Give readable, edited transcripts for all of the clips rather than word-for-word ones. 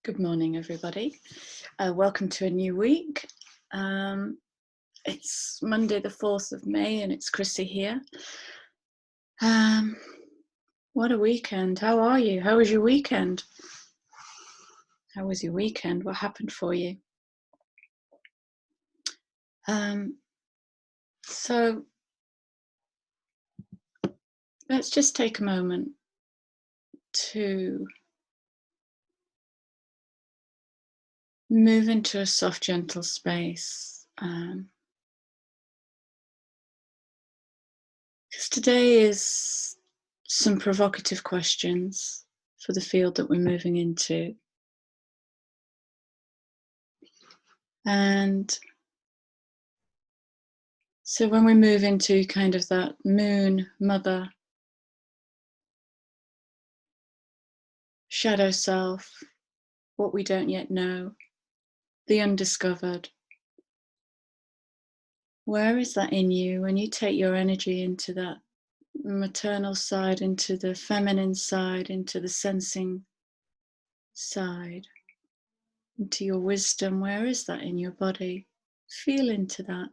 Good morning, everybody. Welcome to a new week. It's Monday, the 4th of May, and it's Chrissy here. What a weekend. How are you? How was your weekend? How was your weekend? What happened for you? So let's just take a moment to move into a soft, gentle space. Because today is some provocative questions for the field that we're moving into. And so when we move into kind of that moon, mother, shadow self, what we don't yet know, the undiscovered, where is that in you when you take your energy into that maternal side, into the feminine side, into the sensing side, into your wisdom? Where is that in your body? Feel into that.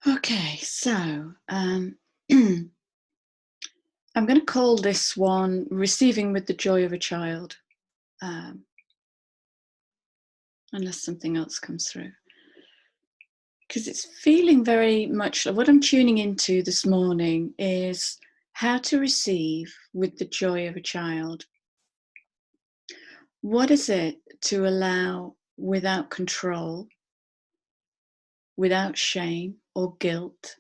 Okay, so I'm going to call this one Receiving with the Joy of a Child, unless something else comes through. Because it's feeling very much, what I'm tuning into this morning is how to receive with the joy of a child. What is it to allow without control, without shame or guilt?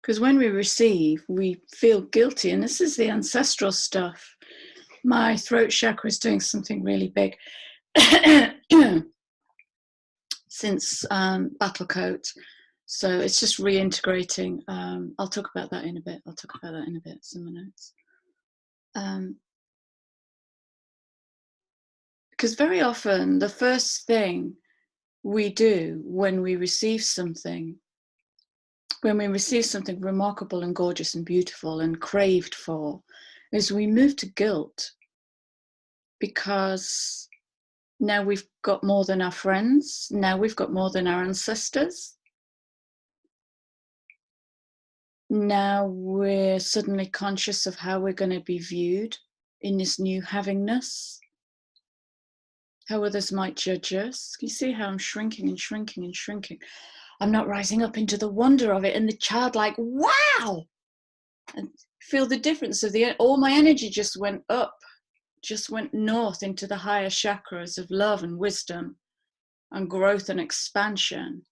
Because when we receive, we feel guilty, and this is the ancestral stuff. My throat chakra is doing something really big since Battlecoat. So it's just reintegrating. I'll talk about that in a bit. Some notes. Because very often the first thing we do when we receive something remarkable and gorgeous and beautiful and craved for, is we move to guilt, because now we've got more than our friends, now we've got more than our ancestors, now we're suddenly conscious of how we're going to be viewed in this new havingness, how others might judge us. You see how I'm shrinking and shrinking and shrinking. I'm not rising up into the wonder of it and the childlike, wow! And feel the difference of all my energy just went up, just went north into the higher chakras of love and wisdom and growth and expansion.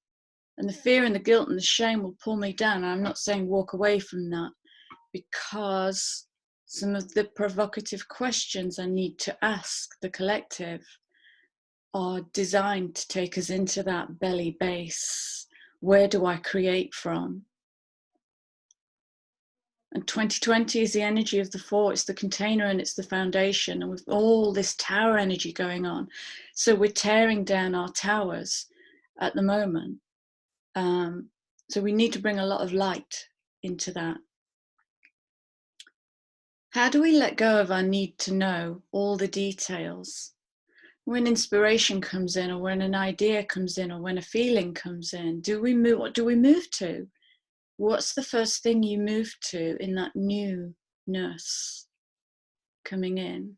And the fear and the guilt and the shame will pull me down. And I'm not saying walk away from that, because some of the provocative questions I need to ask the collective are designed to take us into that belly base. Where do I create from? And 2020 is the energy of the four. It's the container and it's the foundation. And with all this tower energy going on, so we're tearing down our towers at the moment. So we need to bring a lot of light into that. How do we let go of our need to know all the details? When inspiration comes in, or when an idea comes in, or when a feeling comes in, what do we move to? What's the first thing you move to in that newness coming in?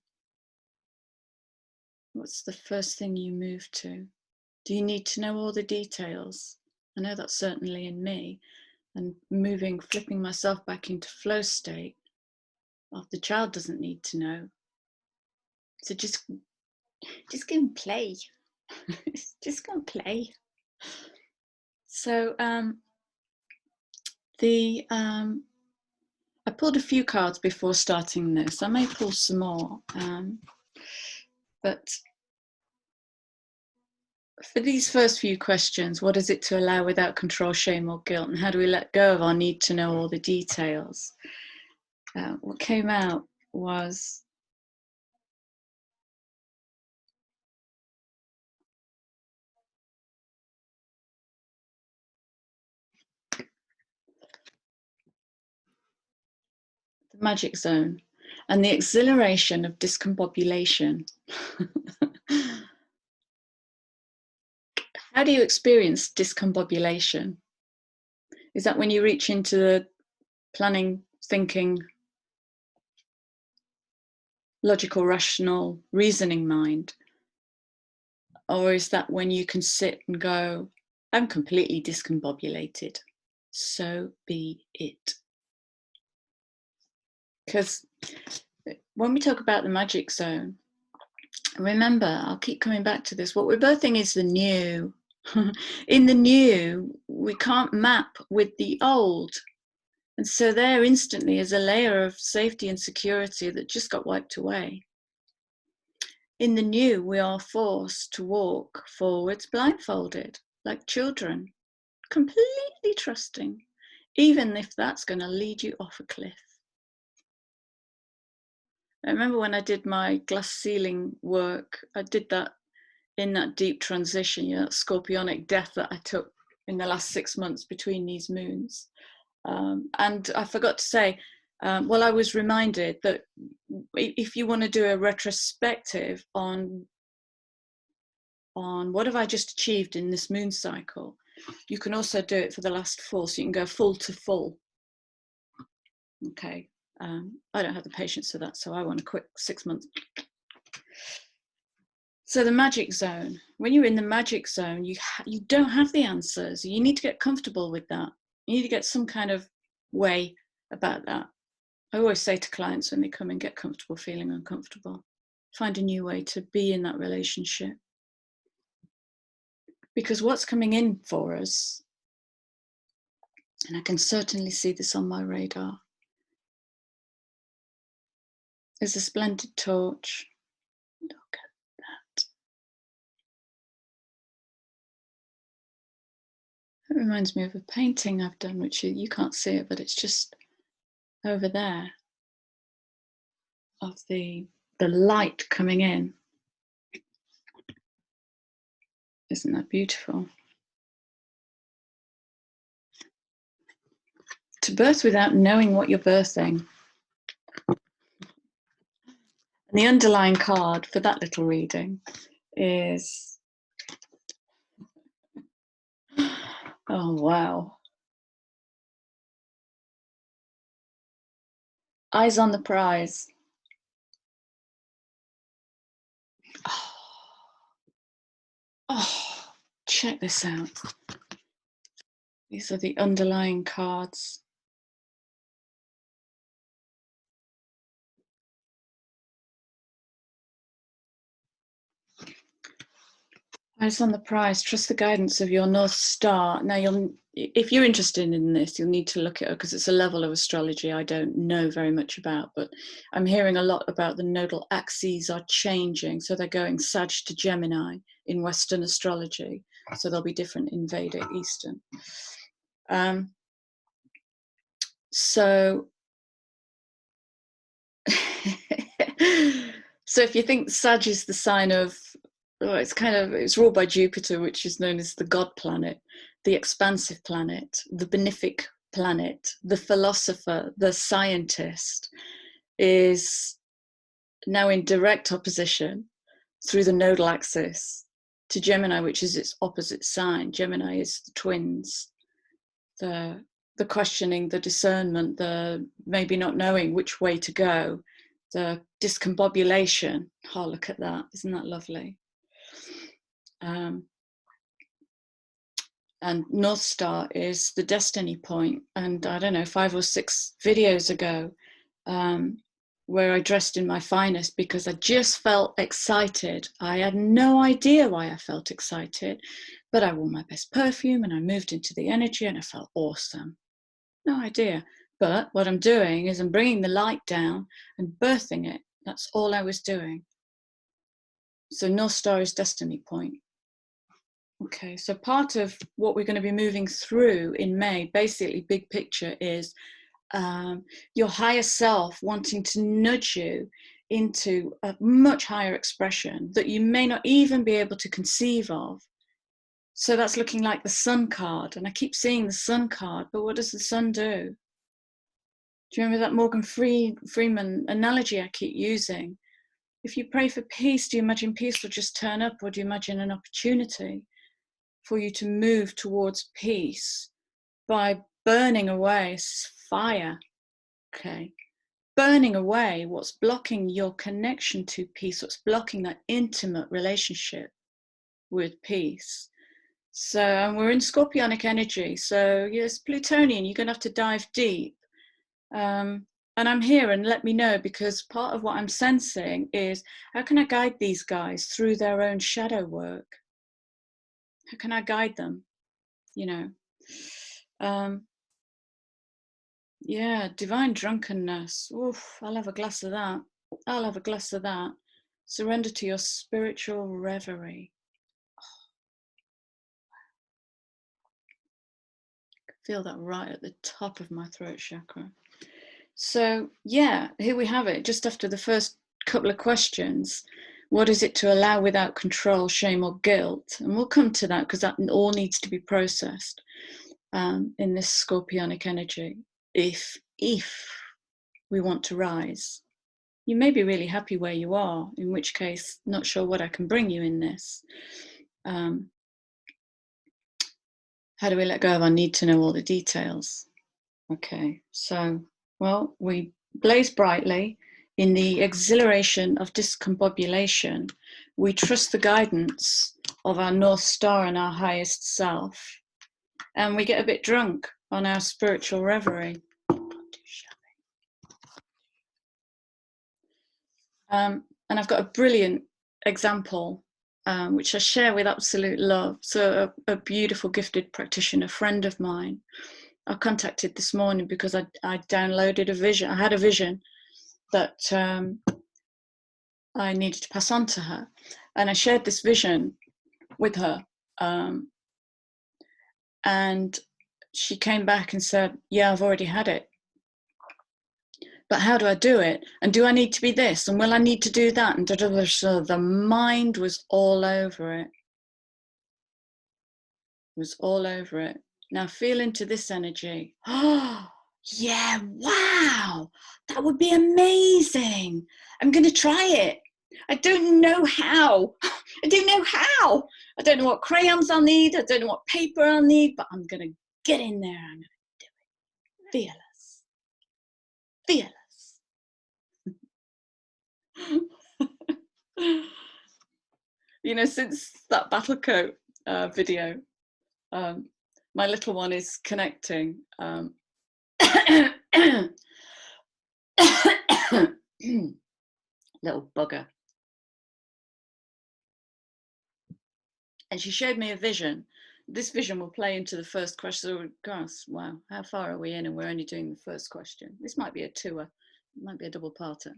What's the first thing you move to? Do you need to know all the details? I know that's certainly in me. And flipping myself back into flow state. Well, the child doesn't need to know. So just go and play. Just go and play. So I pulled a few cards before starting this. I may pull some more, but For these first few questions, what is it to allow without control, shame, or guilt? And how do we let go of our need to know all the details? What came out was the magic zone and the exhilaration of discombobulation. How do you experience discombobulation? Is that when you reach into the planning, thinking, logical, rational, reasoning mind? Or is that when you can sit and go, I'm completely discombobulated, so be it? Because when we talk about the magic zone, remember, I'll keep coming back to this, what we're birthing is the new. In the new, we can't map with the old. And so there instantly is a layer of safety and security that just got wiped away. In the new, we are forced to walk forwards blindfolded, like children, completely trusting, even if that's going to lead you off a cliff. I remember when I did my glass ceiling work, I did that in that deep transition, that scorpionic death that I took in the last 6 months between these moons. And I forgot to say, well, I was reminded that if you want to do a retrospective on what have I just achieved in this moon cycle, you can also do it for the last 4, so you can go full to full. Okay, I don't have the patience for that, so I want a quick 6 months. So the magic zone, when you're in the magic zone, you don't have the answers. You need to get comfortable with that. You need to get some kind of way about that. I always say to clients when they come and get comfortable feeling uncomfortable, find a new way to be in that relationship. Because what's coming in for us, and I can certainly see this on my radar, is a splendid torch. Look at that. It reminds me of a painting I've done, which you can't see it, but it's just over there, of the light coming in. Isn't that beautiful? To birth without knowing what you're birthing. And the underlying card for that little reading is, oh wow, eyes on the prize. Oh, check this out. These are the underlying cards. Eyes on the prize, trust the guidance of your North Star. Now, if you're interested in this, you'll need to look at it because it's a level of astrology I don't know very much about, but I'm hearing a lot about the nodal axes are changing. So they're going Sag to Gemini in Western astrology. So they'll be different in Vedic Eastern. So so if you think Sag is the sign of, it's ruled by Jupiter, which is known as the god planet, the expansive planet, the benefic planet, the philosopher, the scientist, is now in direct opposition through the nodal axis to Gemini, which is its opposite sign. Gemini is the twins, the questioning, the discernment, the maybe not knowing which way to go, the discombobulation. Oh, look at that. Isn't that lovely? And North Star is the destiny point. And I don't know, 5 or 6 videos ago, where I dressed in my finest because I just felt excited. I had no idea why I felt excited, but I wore my best perfume and I moved into the energy and I felt awesome. No idea. But what I'm doing is I'm bringing the light down and birthing it. That's all I was doing. So North Star is destiny point. Okay, so part of what we're going to be moving through in May, basically big picture, is your higher self wanting to nudge you into a much higher expression that you may not even be able to conceive of. So that's looking like the sun card. And I keep seeing the sun card, but what does the sun do? Do you remember that Morgan Freeman analogy I keep using? If you pray for peace, do you imagine peace will just turn up, or do you imagine an opportunity for you to move towards peace by burning away fire? Okay. Burning away what's blocking your connection to peace, what's blocking that intimate relationship with peace. So, and we're in scorpionic energy. So, yes, Plutonian, you're going to have to dive deep. And I'm here, and let me know, because part of what I'm sensing is, how can I guide these guys through their own shadow work? How can I guide them? You know, yeah, divine drunkenness. Oof, I'll have a glass of that. I'll have a glass of that. Surrender to your spiritual reverie. I can feel that right at the top of my throat chakra. So yeah, here we have it. Just after the first couple of questions, what is it to allow without control, shame or guilt? And we'll come to that, because that all needs to be processed in this scorpionic energy. If we want to rise. You may be really happy where you are, in which case, not sure what I can bring you in this. How do we let go of our need to know all the details? Okay, so, well, we blaze brightly in the exhilaration of discombobulation. We trust the guidance of our North Star and our highest self, and we get a bit drunk on our spiritual reverie. And I've got a brilliant example, which I share with absolute love. So a beautiful, gifted practitioner friend of mine, I contacted this morning because I downloaded a vision. I had a vision that I needed to pass on to her. And I shared this vision with her. And she came back and said, yeah, I've already had it. But how do I do it? And do I need to be this? And will I need to do that? And so the mind was all over it. Was all over it. Now feel into this energy. Oh, yeah, wow, that would be amazing. I'm going to try it. I don't know how. I don't know how. I don't know what crayons I'll need. I don't know what paper I'll need, but I'm going to get in there. I'm going to do it. Fearless. You know, since that battle coat video, my little one is connecting. Little bugger. And she showed me a vision. This vision will play into the first question. So, gosh, wow, how far are we in? And we're only doing the first question. This might be a tour. It might be a double parter.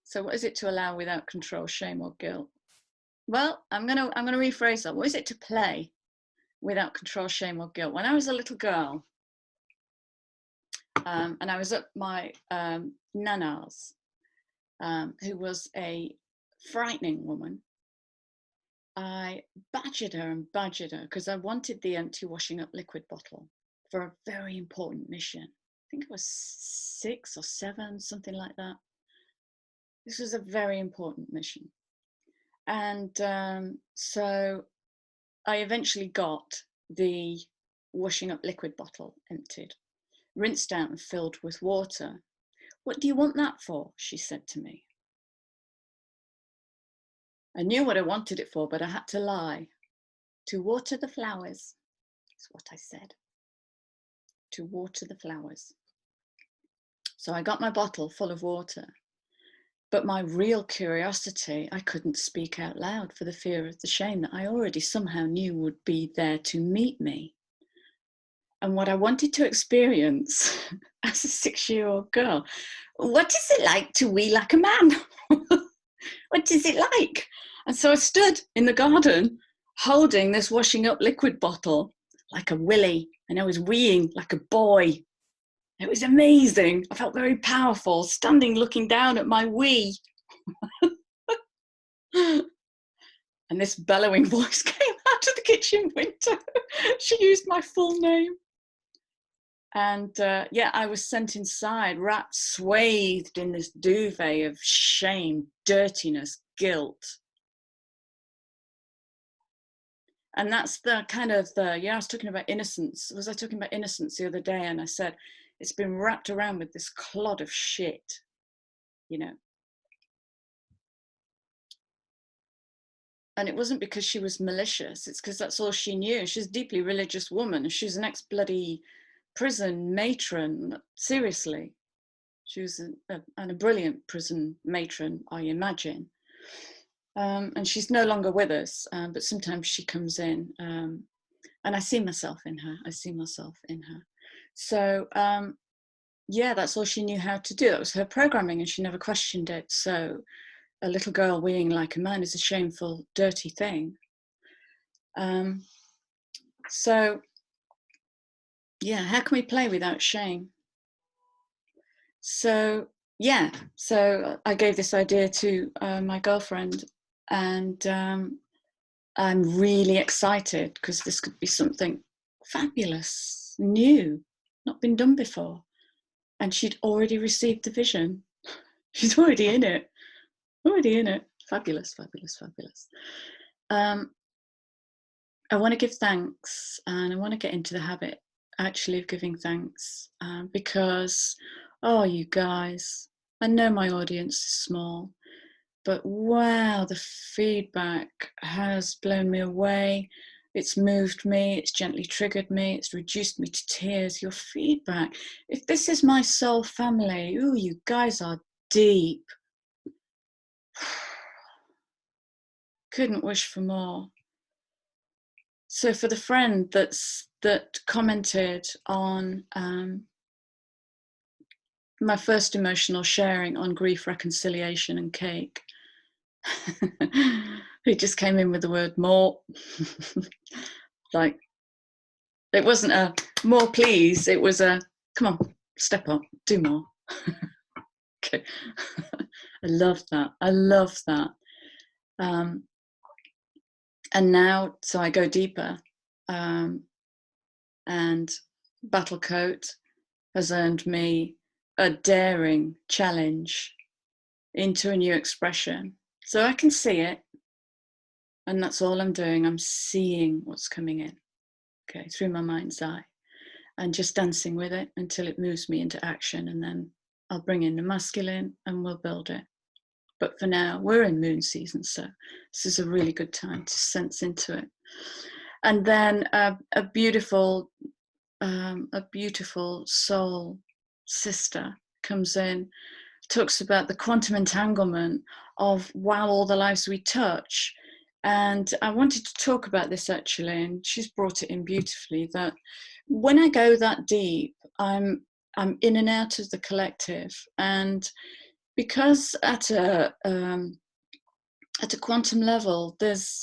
So what is it to allow without control, shame or guilt? Well, I'm gonna rephrase that. What is it to play without control, shame or guilt? When I was a little girl, and I was at my nana's, who was a frightening woman, I badgered her because I wanted the empty washing up liquid bottle for a very important mission. I think it was 6 or 7, something like that. This was a very important mission. And so I eventually got the washing up liquid bottle emptied, rinsed out and filled with water. What do you want that for? She said to me. I knew what I wanted it for, but I had to lie. To water the flowers, is what I said. To water the flowers. So I got my bottle full of water, but my real curiosity, I couldn't speak out loud for the fear of the shame that I already somehow knew would be there to meet me. And what I wanted to experience as a 6-year-old girl, what is it like to wee like a man? What is it like? And so I stood in the garden holding this washing up liquid bottle like a willy, and I was weeing like a boy. It was amazing. I felt very powerful, standing looking down at my wee. And this bellowing voice came out of the kitchen window. She used my full name. And yeah, I was sent inside, wrapped, swathed in this duvet of shame, dirtiness, guilt. And that's the kind of I was talking about innocence. Was I talking about innocence the other day? And I said, it's been wrapped around with this clod of shit, you know. And it wasn't because she was malicious. It's because that's all she knew. She's a deeply religious woman. She's an ex-bloody prison matron. Seriously. She was a brilliant prison matron, I imagine. And she's no longer with us, but sometimes she comes in. And I see myself in her. So, yeah, that's all she knew how to do. That was her programming, and she never questioned it. So a little girl weeing like a man is a shameful, dirty thing. So, yeah, how can we play without shame? So, yeah, so I gave this idea to my girlfriend, and I'm really excited because this could be something fabulous, new, not been done before. And she'd already received the vision. She's already in it. Fabulous, fabulous, fabulous. I want to give thanks, and I want to get into the habit actually of giving thanks because, oh, you guys, I know my audience is small, but wow, the feedback has blown me away. It's moved me, it's gently triggered me, it's reduced me to tears. Your feedback. If this is my soul family, ooh, you guys are deep. Couldn't wish for more. So for the friend that commented on my first emotional sharing on grief, reconciliation and cake, who just came in with the word more, like it wasn't a more please, it was a come on, step up, do more. Okay. I love that. And now, so I go deeper, and Battle Coat has earned me a daring challenge into a new expression. So I can see it, and that's all I'm doing. I'm seeing what's coming in, okay, through my mind's eye, and just dancing with it until it moves me into action, and then I'll bring in the masculine and we'll build it. But for now, we're in moon season, so this is a really good time to sense into it. And then a beautiful soul sister comes in, talks about the quantum entanglement of wow, all the lives we touch. And I wanted to talk about this actually, and she's brought it in beautifully, that when I go that deep, I'm in and out of the collective. And because at a quantum level,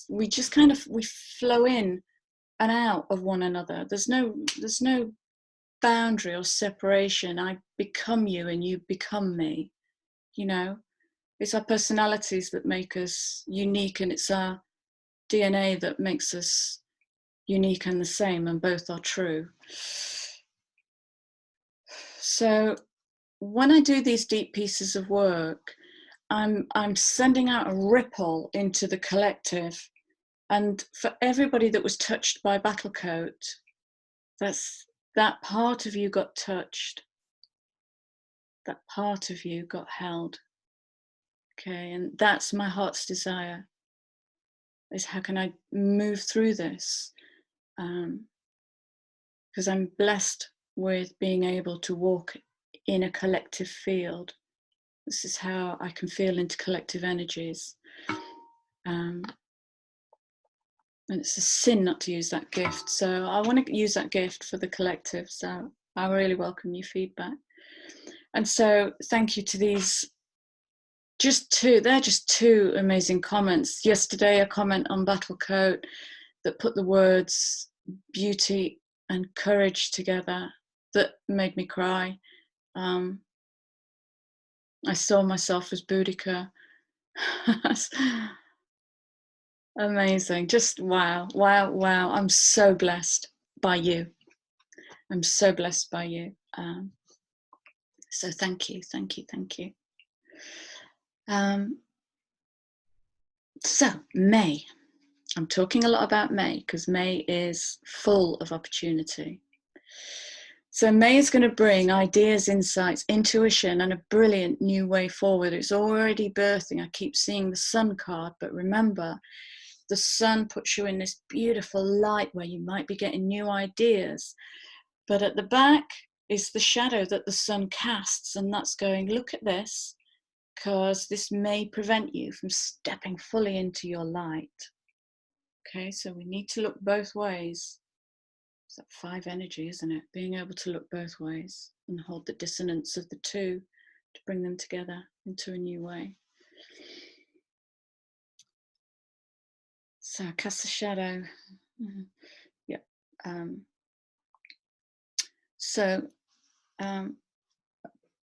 we just kind of, we flow in and out of one another. There's no boundary or separation. I become you and you become me, you know. It's our personalities that make us unique, and it's our DNA that makes us unique and the same, and both are true. So when I do these deep pieces of work, I'm sending out a ripple into the collective. And for everybody that was touched by Battle Coat, that part of you got touched. That part of you got held. Okay, and that's my heart's desire, is how can I move through this? Because I'm blessed with being able to walk in a collective field. This is how I can feel into collective energies. And it's a sin not to use that gift. So I want to use that gift for the collective. So I really welcome your feedback. And so thank you to these they're just two amazing comments. Yesterday, a comment on Battlecoat that put the words beauty and courage together that made me cry. I saw myself as Boudica. Amazing. Just wow, wow, wow. I'm so blessed by you. I'm so blessed by you. So thank you, thank you, thank you. So May. I'm talking a lot about May because May is full of opportunity. So May is going to bring ideas, insights, intuition, and a brilliant new way forward. It's already birthing. I keep seeing the sun card, but remember, the sun puts you in this beautiful light where you might be getting new ideas. But at the back is the shadow that the sun casts, and that's going, look at this, because this may prevent you from stepping fully into your light. Okay, so we need to look both ways. It's that 5 energy, isn't it? Being able to look both ways and hold the dissonance of the two to bring them together into a new way. So cast the shadow. Yeah.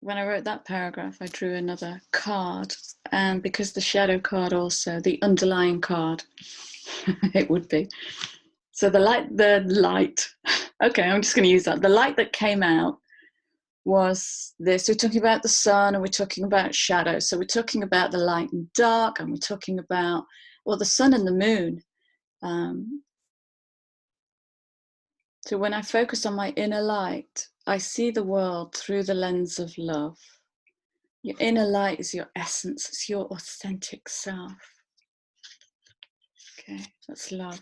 When I wrote that paragraph, I drew another card, and because the shadow card also, the underlying card, it would be. So the light, okay, I'm just going to use that. The light that came out was this. We're talking about the sun and we're talking about shadow. So we're talking about the light and dark, and we're talking about, well, the sun and the moon. So when I focus on my inner light, I see the world through the lens of love. Your inner light is your essence. It's your authentic self. Okay, that's love.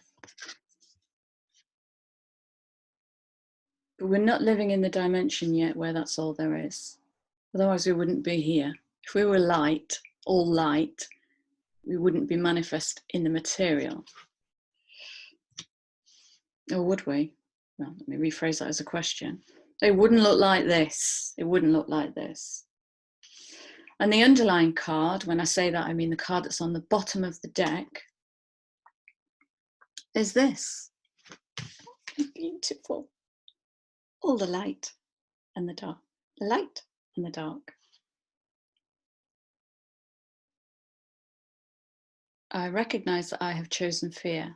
But we're not living in the dimension yet where that's all there is. Otherwise we wouldn't be here. If we were light, all light, we wouldn't be manifest in the material. Or would we? Well, let me rephrase that as a question. It wouldn't look like this. It wouldn't look like this. And the underlying card, when I say that, I mean the card that's on the bottom of the deck, is this. Beautiful. All the light and the dark. The light and the dark. I recognize that I have chosen fear,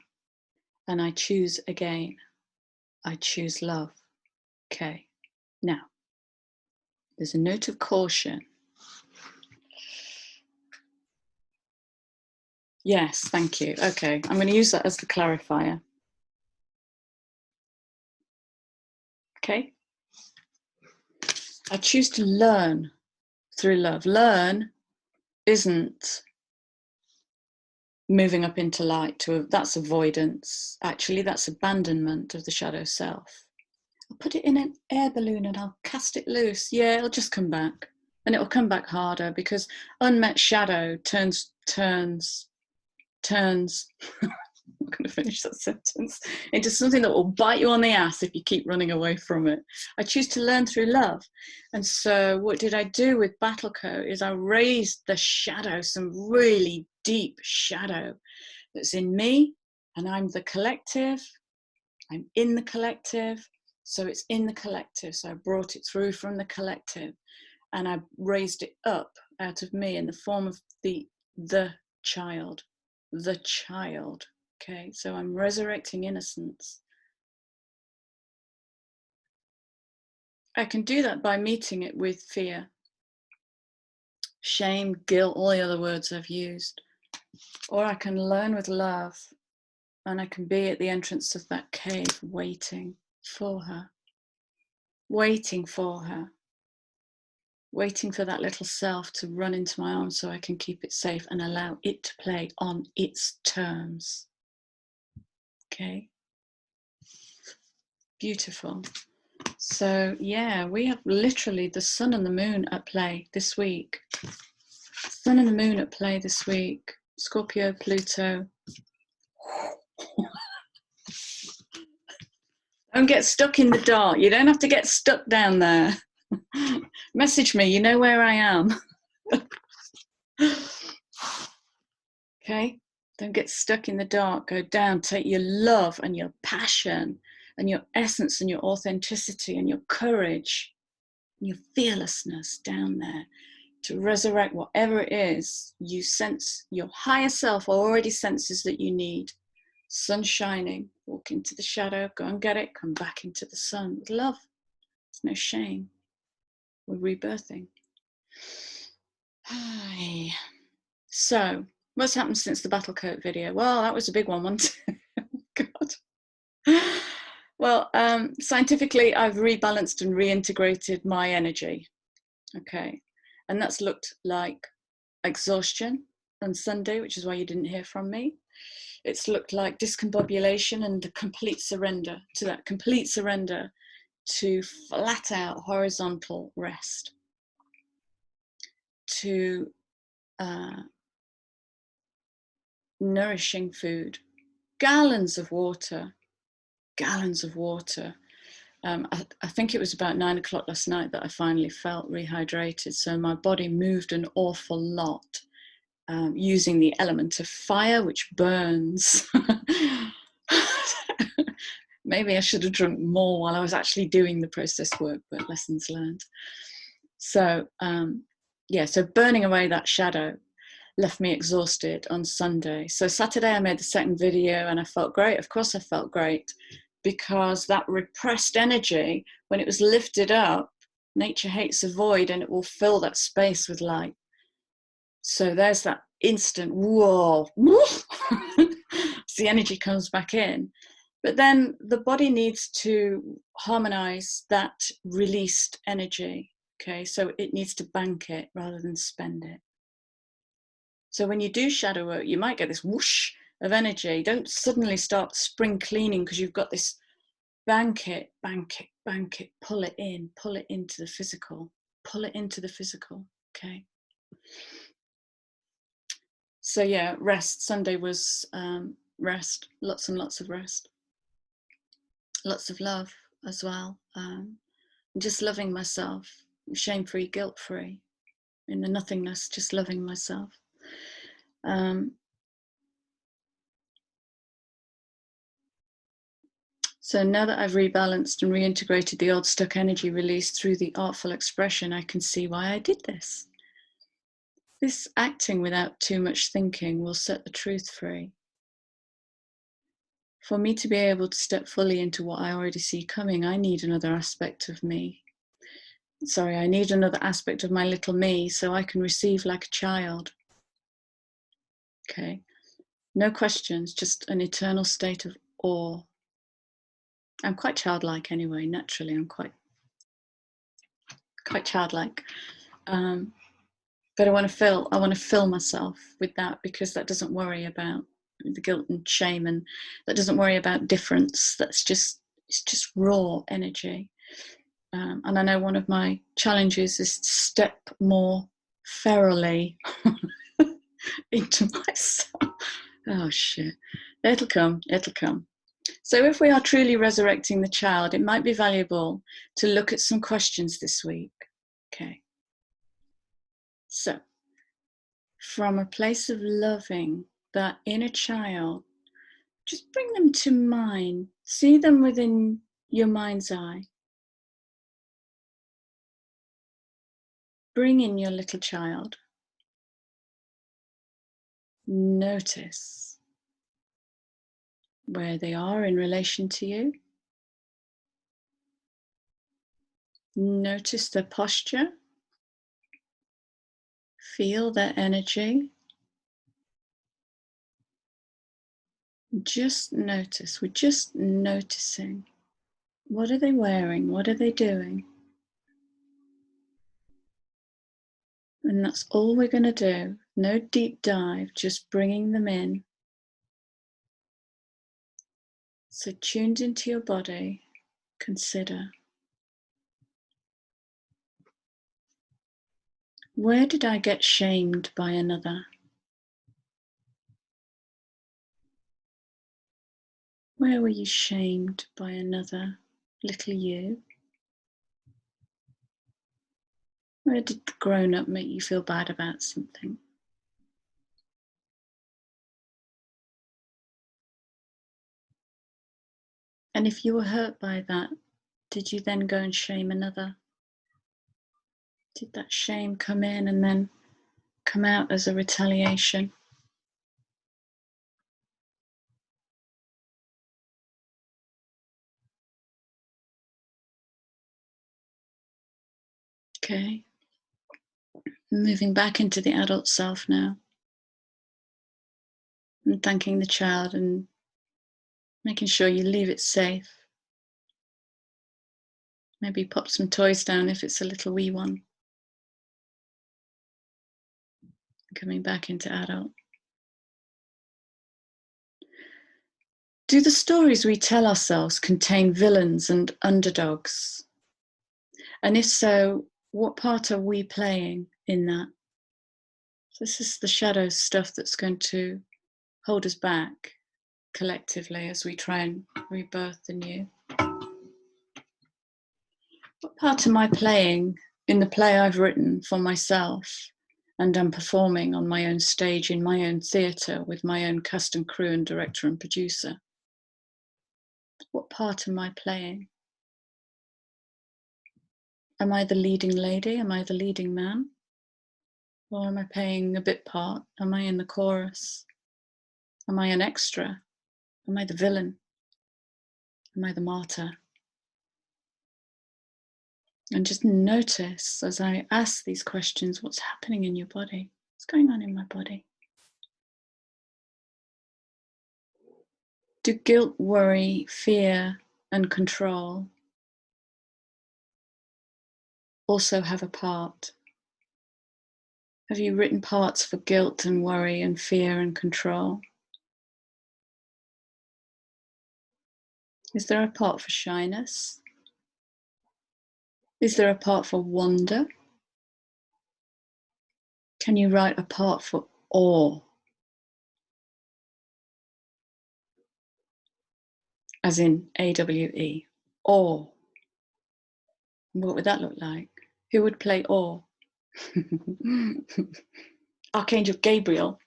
and I choose again. I choose love. Okay. Now, there's a note of caution. Yes, thank you. Okay, I'm going to use that as the clarifier. Okay. I choose to learn through love. Learn isn't moving up into light. That's avoidance. Actually, that's abandonment of the shadow self. I'll put it in an air balloon and I'll cast it loose. Yeah, it'll just come back. And it'll come back harder because unmet shadow turns I'm going to finish that sentence, into something that will bite you on the ass if you keep running away from it. I choose to learn through love. And so what did I do with Battlecoat is I raised the shadow, some really deep shadow that's in me, and I'm the collective. I'm in the collective, so it's in the collective. So I brought it through from the collective, and I raised it up out of me in the form of the child. The child. Okay, so I'm resurrecting innocence. I can do that by meeting it with fear, shame, guilt, all the other words I've used. Or I can learn with love, and I can be at the entrance of that cave waiting for her, waiting for her, waiting for that little self to run into my arms so I can keep it safe and allow it to play on its terms. Okay. Beautiful. So yeah, we have literally the sun and the moon at play this week. Sun and the moon at play this week. Scorpio, Pluto. Don't get stuck in the dark. You don't have to get stuck down there. Message me, you know where I am. Okay, don't get stuck in the dark. Go down, take your love and your passion and your essence and your authenticity and your courage and your fearlessness down there to resurrect whatever it is you sense your higher self already senses that you need. Sun shining, walk into the shadow, go and get it, come back into the sun with love. There's no shame. We're rebirthing. Hi. So, what's happened since the battle coat video? Well, that was a big one, wasn't it? God. Well, scientifically, I've rebalanced and reintegrated my energy. Okay. And that's looked like exhaustion on Sunday, which is why you didn't hear from me. It's looked like discombobulation and a complete surrender to that, complete surrender to flat out horizontal rest, to nourishing food, gallons of water. I think it was about 9 o'clock last night that I finally felt rehydrated. So my body moved an awful lot using the element of fire, which burns. Maybe I should have drunk more while I was actually doing the process work, but lessons learned. So so burning away that shadow left me exhausted on Sunday. So Saturday I made the second video and I felt great. Of course I felt great, because that repressed energy, when it was lifted up, nature hates a void and it will fill that space with light. So there's that instant, whoa, the energy comes back in. But then the body needs to harmonize that released energy. Okay, so it needs to bank it rather than spend it. So when you do shadow work, you might get this whoosh of energy. Don't suddenly start spring cleaning because you've got this bank it, pull it into the physical, okay? So yeah, rest. Sunday was rest, lots and lots of rest. Lots of love as well. Just loving myself, shame-free, guilt-free, in the nothingness, just loving myself. So now that I've rebalanced and reintegrated the old stuck energy released through the artful expression, I can see why I did this. This acting without too much thinking will set the truth free. For me to be able to step fully into what I already see coming, I need another aspect of me. I need another aspect of my little me so I can receive like a child. Okay, no questions, just an eternal state of awe. I'm quite childlike anyway, naturally, I'm quite childlike. But I want to fill myself with that, because that doesn't worry about the guilt and shame, and that doesn't worry about difference. It's just raw energy. And I know one of my challenges is to step more ferally into myself. Oh shit, it'll come. So if we are truly resurrecting the child, it might be valuable to look at some questions this week. Okay. So, from a place of loving that inner child, just bring them to mind. See them within your mind's eye. Bring in your little child. Notice where they are in relation to you. Notice their posture. Feel their energy. Just notice. We're just noticing. What are they wearing? What are they doing? And that's all we're going to do. No deep dive, just bringing them in. So tuned into your body, consider, where did I get shamed by another? Where were you shamed by another little you? Where did the grown-up make you feel bad about something? And if you were hurt by that, did you then go and shame another? Did that shame come in and then come out as a retaliation? Okay. Moving back into the adult self now. And thanking the child and making sure you leave it safe. Maybe pop some toys down if it's a little wee one. Coming back into adult. Do the stories we tell ourselves contain villains and underdogs? And if so, what part are we playing in that? This is the shadow stuff that's going to hold us back collectively as we try and rebirth the new. What part am I playing in the play I've written for myself and am performing on my own stage in my own theatre with my own cast and crew and director and producer? What part am I playing? Am I the leading lady? Am I the leading man? Or am I playing a bit part? Am I in the chorus? Am I an extra? Am I the villain? Am I the martyr? And just notice as I ask these questions, what's happening in your body? What's going on in my body? Do guilt, worry, fear, and control also have a part? Have you written parts for guilt and worry and fear and control? Is there a part for shyness? Is there a part for wonder? Can you write a part for awe? As in AWE, awe. What would that look like? Who would play awe? Archangel Gabriel.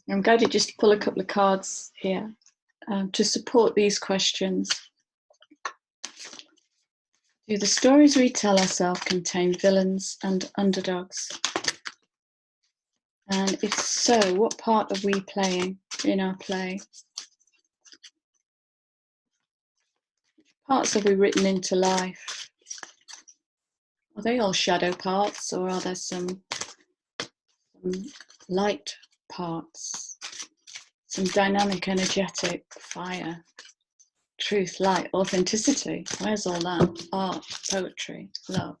I'm going to just pull a couple of cards here to support these questions. Do the stories we tell ourselves contain villains and underdogs? And if so, what part are we playing in our play? Parts have we written into life? Are they all shadow parts, or are there some light parts? Some dynamic, energetic fire, truth, light, authenticity. Where's all that? Art, poetry, love.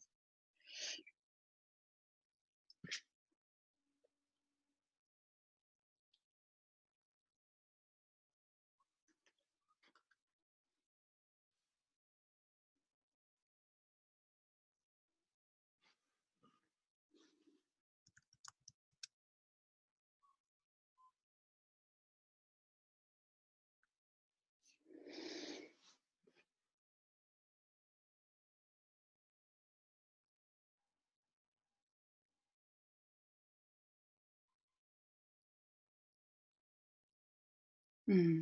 Hmm.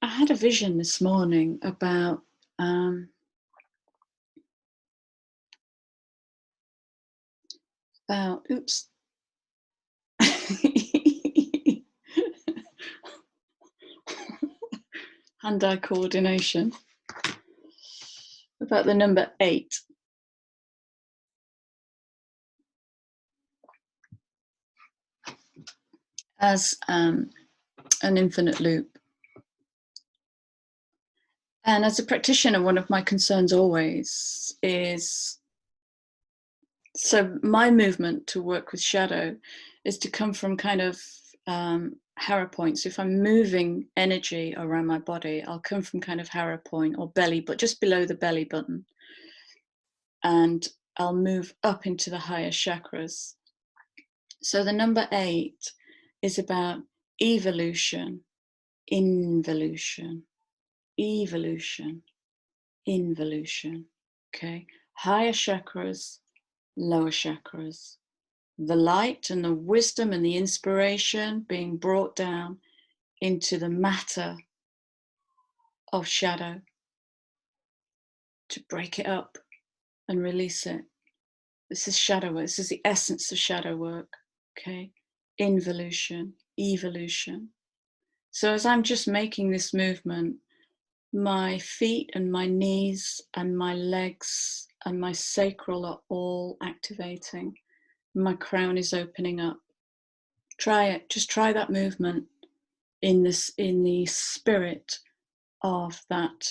I had a vision this morning about oops. Hand-eye coordination. About the number 8. As an infinite loop. And as a practitioner, one of my concerns always is, so my movement to work with shadow is to come from kind of Hara points. If I'm moving energy around my body, I'll come from kind of Hara point or belly, but just below the belly button. And I'll move up into the higher chakras. So the number 8 is about evolution, involution, evolution, involution. Okay, higher chakras, lower chakras. The light and the wisdom and the inspiration being brought down into the matter of shadow to break it up and release it. This is shadow work. This is the essence of shadow work. Okay. Involution, evolution. So as I'm just making this movement, my feet and my knees and my legs and my sacral are all activating. My crown is opening up. Try it. Just try that movement in the spirit of that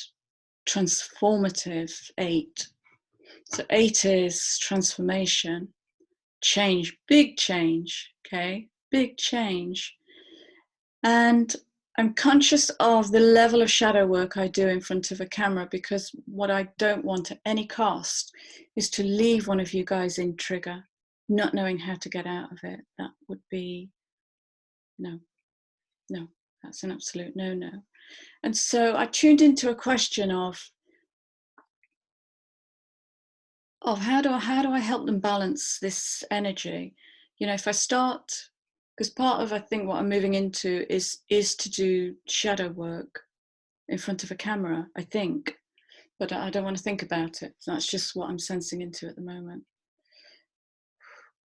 transformative 8. So 8 is transformation, change, big change, okay? Big change. And I'm conscious of the level of shadow work I do in front of a camera, because what I don't want at any cost is to leave one of you guys in trigger, not knowing how to get out of it. That would be, no, that's an absolute no. And so I tuned into a question of how do I help them balance this energy? You know, if I start, because part of, I think, what I'm moving into is to do shadow work in front of a camera, I think, but I don't want to think about it. That's just what I'm sensing into at the moment.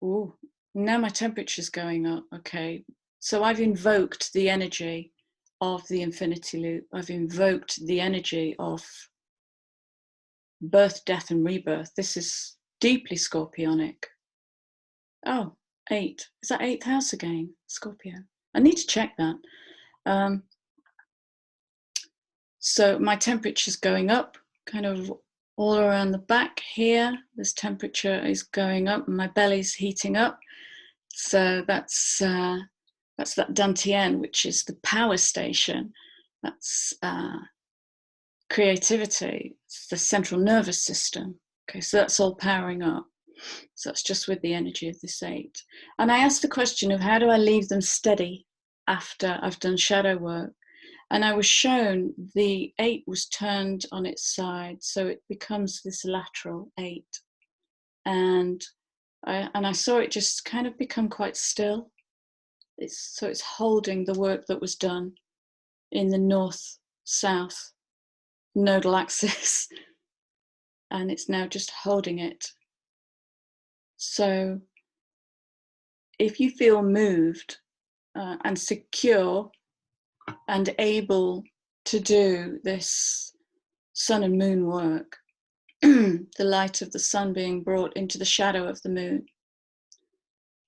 Ooh, now my temperature's going up. Okay, so I've invoked the energy of the infinity loop. I've invoked the energy of birth, death, and rebirth. This is deeply Scorpionic. Oh, 8. Is that 8th house again? Scorpio. I need to check that. So my temperature's going up, kind of all around the back here. This temperature is going up and my belly's heating up. So that's that Dantian, which is the power station. That's creativity. It's the central nervous system. Okay, so that's all powering up. So that's just with the energy of this 8. And I asked the question of how do I leave them steady after I've done shadow work? And I was shown the 8 was turned on its side, so it becomes this lateral 8. And I saw it just kind of become quite still. It's holding the work that was done in the north-south nodal axis, and it's now just holding it. So if you feel moved and secure and able to do this sun and moon work, the light of the sun being brought into the shadow of the moon,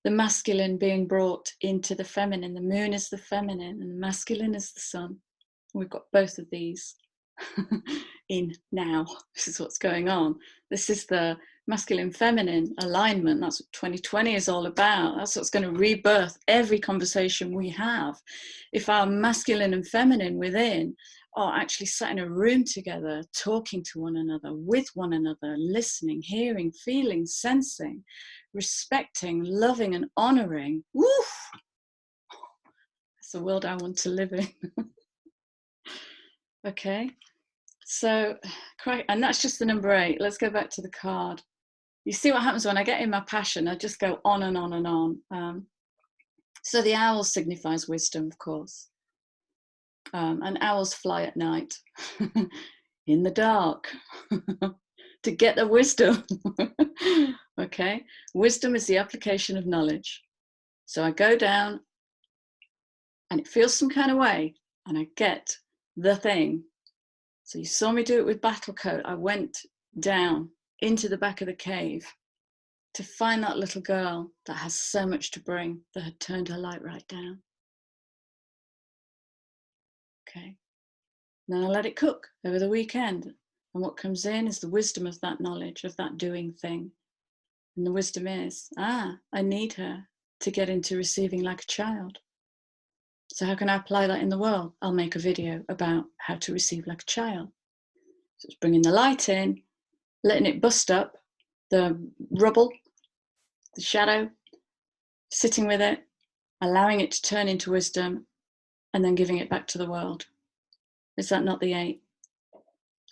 the masculine being brought into the feminine. The moon is the feminine and the masculine is the sun. We've got both of these in now. This is what's going on. This is the masculine feminine alignment. That's what 2020 is all about. That's what's going to rebirth every conversation we have. If our masculine and feminine within are actually sat in a room together, talking to one another, with one another, listening, hearing, feeling, sensing, respecting, loving, and honoring. Woof! That's the world I want to live in. Okay, so, and that's just the number 8. Let's go back to the card. You see what happens when I get in my passion, I just go on and on and on. So the owl signifies wisdom, of course. And owls fly at night in the dark to get the wisdom. Okay, wisdom is the application of knowledge. So I go down and it feels some kind of way and I get the thing. So you saw me do it with Battle Coat. I went down into the back of the cave to find that little girl that has so much to bring, that had turned her light right down. Okay. Then I let it cook over the weekend. And what comes in is the wisdom of that knowledge, of that doing thing. And the wisdom is, I need her to get into receiving like a child. So how can I apply that in the world? I'll make a video about how to receive like a child. So it's bringing the light in, letting it bust up the rubble, the shadow, sitting with it, allowing it to turn into wisdom, and then giving it back to the world. Is that not the 8?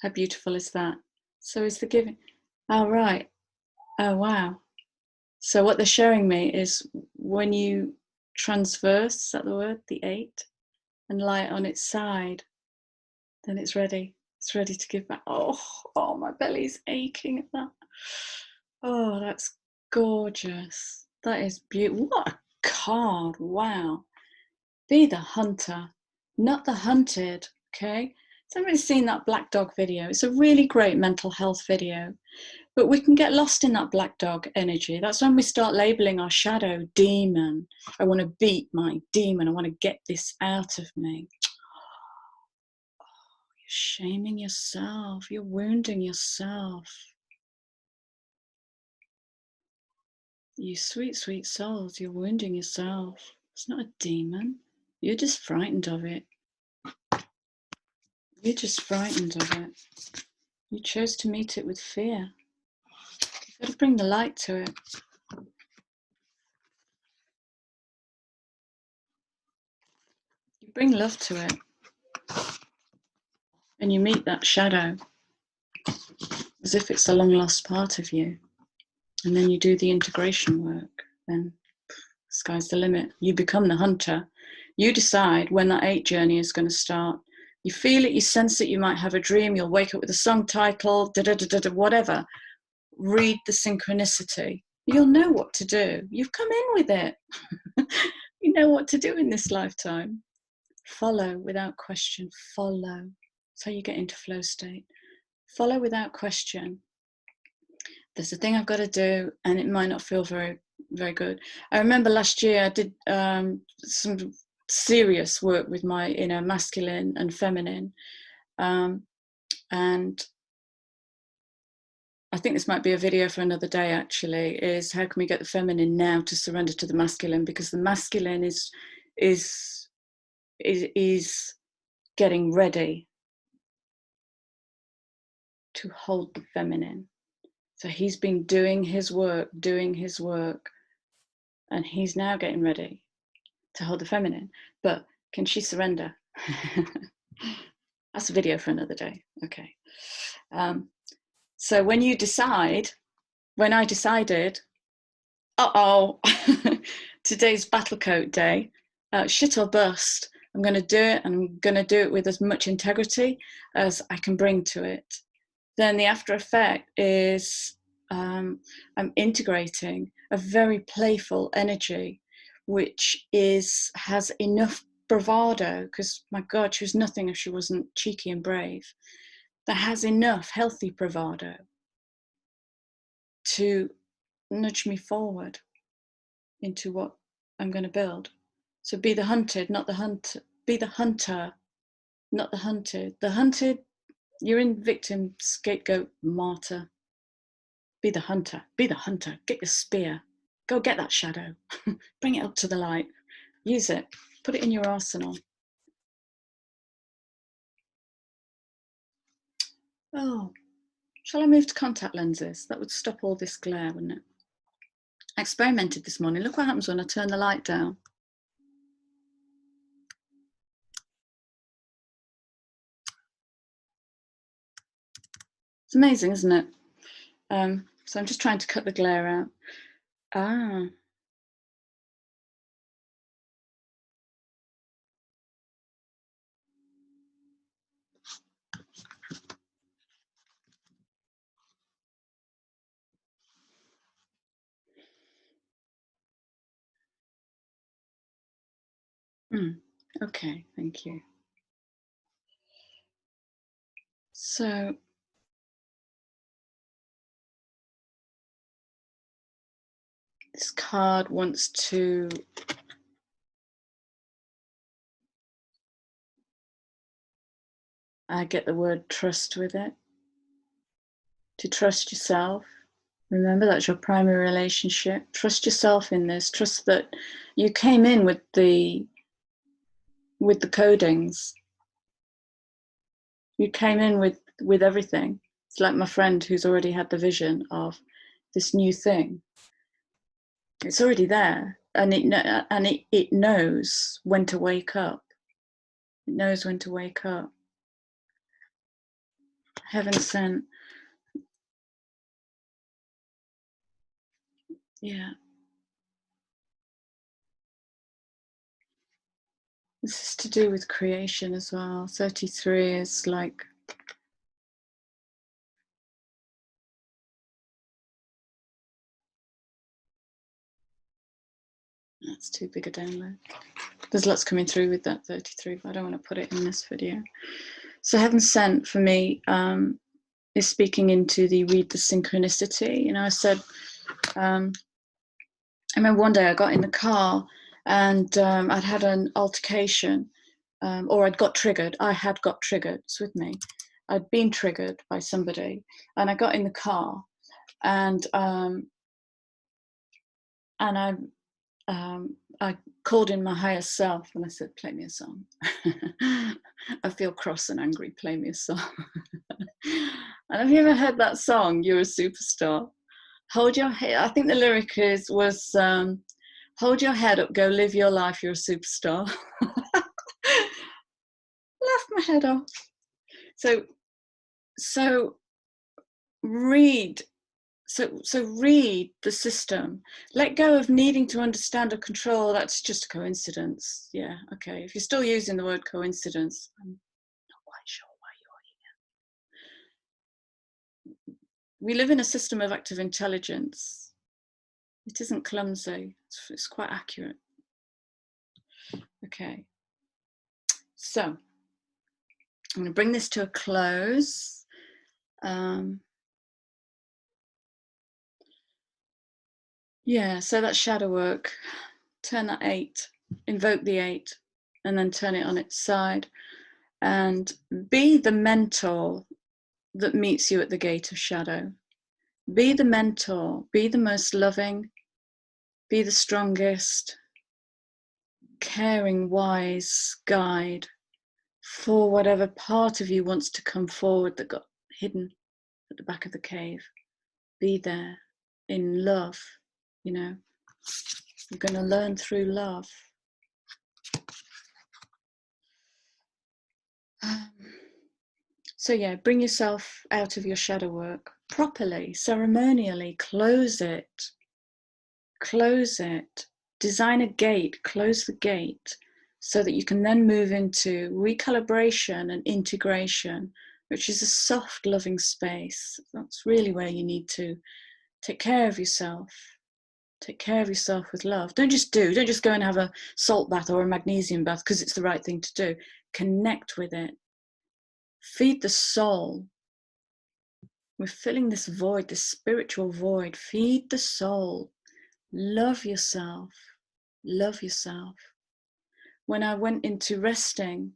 How beautiful is that? So is the giving. Oh, right. Oh, wow. So what they're showing me is when you transverse, is that the word, the 8, and lie it on its side, then it's ready. It's ready to give back. Oh, my belly's aching at that. Oh, that's gorgeous. That is beautiful. What a card. Wow. Be the hunter, not the hunted. Okay. Has anybody seen that black dog video? It's a really great mental health video. But we can get lost in that black dog energy. That's when we start labeling our shadow demon. I want to beat my demon. I want to get this out of me. You're shaming yourself. You're wounding yourself. You sweet, sweet souls, you're wounding yourself. It's not a demon. You're just frightened of it. You're just frightened of it. You chose to meet it with fear. You've got to bring the light to it. You bring love to it. And you meet that shadow as if it's a long lost part of you. And then you do the integration work. Then sky's the limit. You become the hunter. You decide when that 8 journey is going to start. You feel it, you sense it, you might have a dream, you'll wake up with a song title, whatever. Read the synchronicity. You'll know what to do. You've come in with it. You know what to do in this lifetime. Follow without question. Follow. That's how you get into flow state. Follow without question. There's a thing I've got to do, and it might not feel very, very good. I remember last year I did some serious work with my inner masculine and feminine. And I think this might be a video for another day, actually, is how can we get the feminine now to surrender to the masculine? Because the masculine is getting ready to hold the feminine. So he's been doing his work, and he's now getting ready to hold the feminine. But can she surrender? That's a video for another day. Okay. So when I decided, today's battle coat day, shit or bust, I'm going to do it, and I'm going to do it with as much integrity as I can bring to it. Then the after effect is I'm integrating a very playful energy, which has enough bravado, because my God, she was nothing if she wasn't cheeky and brave, that has enough healthy bravado to nudge me forward into what I'm going to build. So be the hunted, not the hunter. Be the hunter, not the hunted. The hunted, you're in victim, scapegoat, martyr. Be the hunter. Be the hunter. Get your spear. Go get that shadow. Bring it up to the light. Use it. Put it in your arsenal. Oh, shall I move to contact lenses? That would stop all this glare, wouldn't it? I experimented this morning. Look what happens when I turn the light down. It's amazing, isn't it? So I'm just trying to cut the glare out. Okay, thank you. So this card wants to get the word trust with it. To trust yourself. Remember, that's your primary relationship. Trust yourself in this. Trust that you came in with the codings. You came in with everything. It's like my friend who's already had the vision of this new thing. It's already there, and it knows when to wake up. It knows when to wake up. Heaven sent. Yeah. This is to do with creation as well. 33 is like, that's too big a download. There's lots coming through with that 33, but I don't want to put it in this video. So Heaven Sent for me is speaking into the read the synchronicity. You know, I said, I remember one day I got in the car and I'd had an altercation, or I'd got triggered. I had got triggered. It's with me. I'd been triggered by somebody, and I got in the car, and I called in my higher self and I said, "Play me a song." I feel cross and angry. Play me a song. And have you ever heard that song? You're a superstar. Hold your head. I think the lyric was hold your head up, go live your life. You're a superstar. Laughed my head off. So read. So read the system. Let go of needing to understand or control. That's just a coincidence. Yeah, okay. If you're still using the word coincidence, I'm not quite sure why you're here. We live in a system of active intelligence. It isn't clumsy. It's quite accurate. Okay. So I'm going to bring this to a close. Yeah, so that's shadow work. Turn that 8, invoke the 8, and then turn it on its side. And be the mentor that meets you at the gate of shadow. Be the mentor, be the most loving, be the strongest, caring, wise guide for whatever part of you wants to come forward that got hidden at the back of the cave. Be there in love, you know. You're going to learn through love. So yeah, bring yourself out of your shadow work properly, ceremonially, close it, design a gate, close the gate, so that you can then move into recalibration and integration, which is a soft, loving space. That's really where you need to take care of yourself. Take care of yourself with love. Don't just go and have a salt bath or a magnesium bath because it's the right thing to do. Connect with it. Feed the soul. We're filling this void, this spiritual void. Feed the soul. Love yourself. Love yourself. When I went into resting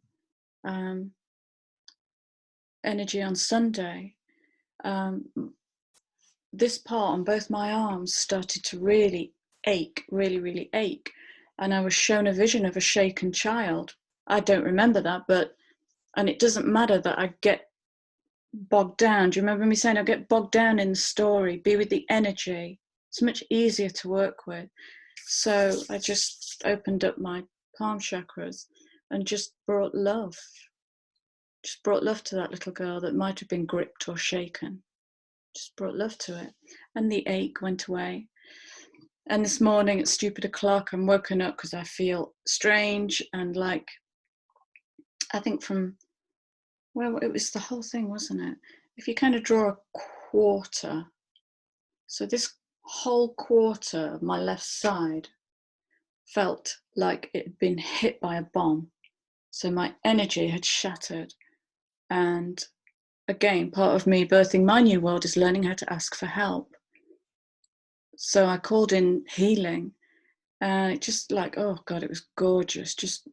energy on Sunday, this part on both my arms started to really ache, really, really ache. And I was shown a vision of a shaken child. I don't remember that, and it doesn't matter that I get bogged down. Do you remember me saying I get bogged down in the story, be with the energy? It's much easier to work with. So I just opened up my palm chakras and just brought love. Just brought love to that little girl that might have been gripped or shaken. Just brought love to it. And the ache went away. And this morning at stupid o'clock, I'm woken up because I feel strange and like, I think well, it was the whole thing, wasn't it? If you kind of draw a quarter, so this whole quarter of my left side felt like it had been hit by a bomb. So my energy had shattered. And again, part of me birthing my new world is learning how to ask for help. So I called in healing, and it just like, oh God, it was gorgeous. Just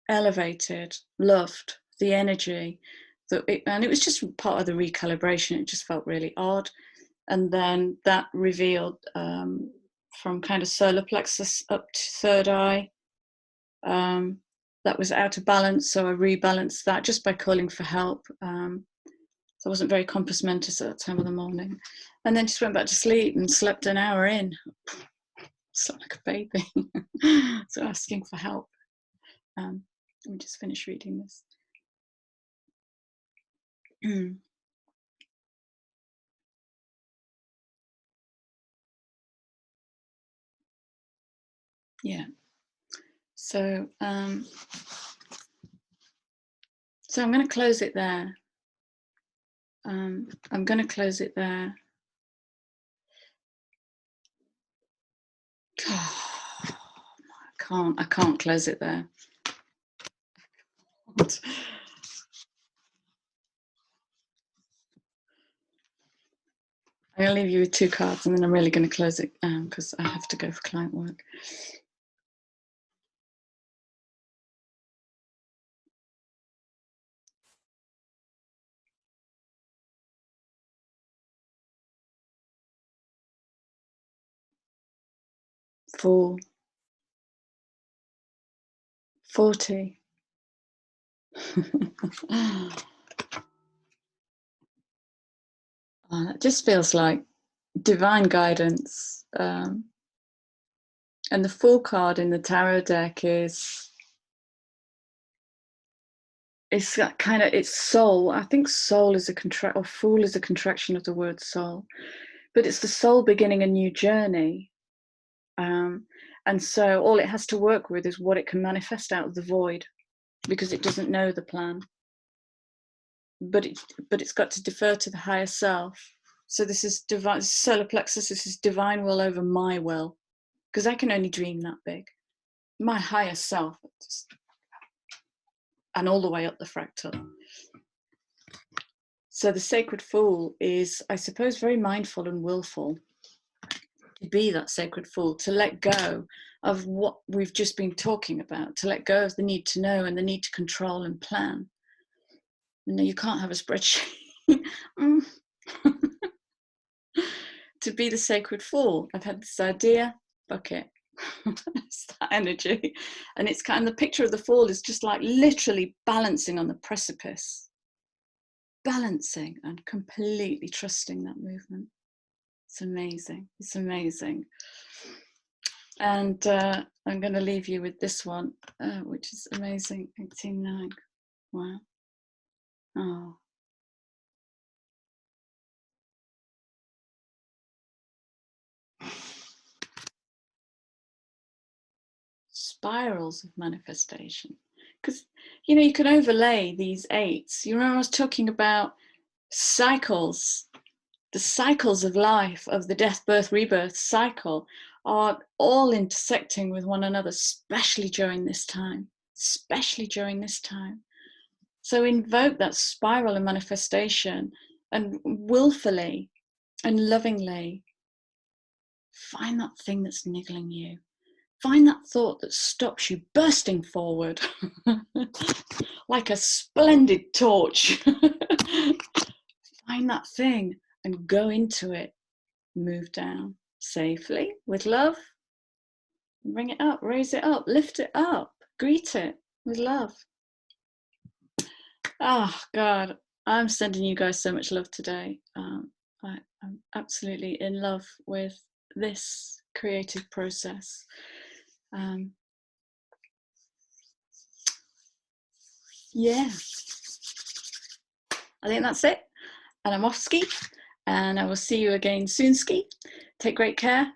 elevated, loved the energy and it was just part of the recalibration. It just felt really odd. And then that revealed from kind of solar plexus up to third eye, that was out of balance. So I rebalanced that just by calling for help. So I wasn't very compos mentis at that time of the morning. And then just went back to sleep and slept an hour in. Slept like a baby. So asking for help. Let me just finish reading this. Yeah. So, so I'm going to close it there. I'm going to close it there. I can't close it there. I'm going to leave you with 2 cards, and then I'm really going to close it because I have to go for client work. Fool. 40. It just feels like divine guidance. And the Fool card in the tarot deck is, it's kind of, it's soul. I think soul is or Fool is a contraction of the word soul, but it's the soul beginning a new journey. And so all it has to work with is what it can manifest out of the void, because it doesn't know the plan. But it's got to defer to the higher self. So this is divine, solar plexus. This is divine will over my will, because I can only dream that big. My higher self, and all the way up the fractal. So the sacred fool is, I suppose, very mindful and willful. To be that sacred fool, to let go of what we've just been talking about, to let go of the need to know and the need to control and plan. You know, you can't have a spreadsheet. To be the sacred fool. I've had this idea, fuck it. It's that energy. And it's kind of, the picture of the fool is just like literally balancing on the precipice. Balancing and completely trusting that movement. It's amazing. It's amazing. And I'm going to leave you with this one, which is amazing. 18:9. Wow. Oh. Spirals of manifestation. Because, you know, you can overlay these 8s. You remember I was talking about cycles. The cycles of life, of the death, birth, rebirth cycle, are all intersecting with one another, especially during this time. Especially during this time. So invoke that spiral of manifestation and willfully and lovingly find that thing that's niggling you. Find that thought that stops you bursting forward like a splendid torch. Find that thing and go into it. Move down safely with love. Bring it up, raise it up, lift it up, greet it with love. Oh, God, I'm sending you guys so much love today. I'm absolutely in love with this creative process. Yeah, I think that's it. And I'm off ski, and I will see you again soon, ski. Take great care.